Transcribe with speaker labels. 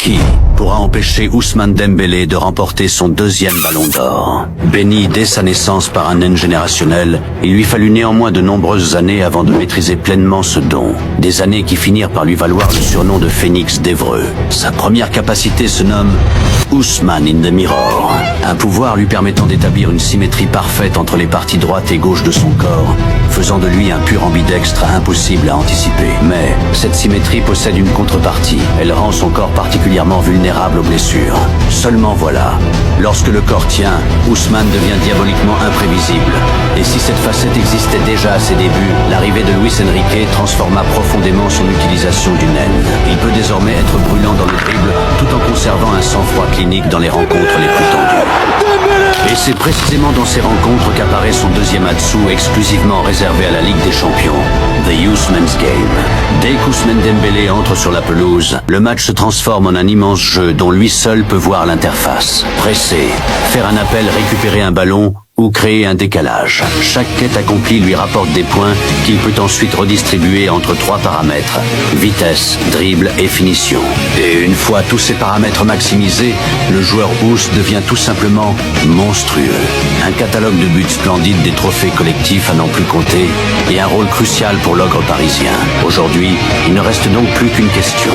Speaker 1: Qui pourra empêcher Ousmane Dembélé de remporter son deuxième ballon d'or? Béni dès sa naissance par un naine générationnel, il lui fallut néanmoins de nombreuses années avant de maîtriser pleinement ce don. Des années qui finirent par lui valoir le surnom de Phénix d'Évreux. Sa première capacité se nomme Ousmane in the Mirror, un pouvoir lui permettant d'établir une symétrie parfaite entre les parties droite et gauche de son corps, faisant de lui un pur ambidextre impossible à anticiper. Mais cette symétrie possède une contrepartie. Elle rend son corps particulièrement vulnérable aux blessures. Seulement voilà, lorsque le corps tient, Ousmane devient diaboliquement imprévisible. Et si cette facette existait déjà à ses débuts, l'arrivée de Luis Enrique transforma profondément son utilisation du naine. Il peut désormais être brûlant dans le dribble, tout en conservant un sang-froid clinique dans les rencontres les plus tendues. Et c'est précisément dans ces rencontres qu'apparaît son deuxième Atsu exclusivement réservé à la Ligue des Champions, The Ousmane's Game. Dès qu'Ousmane Dembélé entre sur la pelouse, le match se transforme en un immense jeu dont lui seul peut voir l'interface. Presser, faire un appel, récupérer un ballon ou créer un décalage. Chaque quête accomplie lui rapporte des points qu'il peut ensuite redistribuer entre 3 paramètres: vitesse, dribble et finition. Et une fois tous ces paramètres maximisés, le joueur Ous devient tout simplement monstrueux. Un catalogue de buts splendides, des trophées collectifs à n'en plus compter et un rôle crucial pour l'ogre parisien. Aujourd'hui, il ne reste donc plus qu'une question.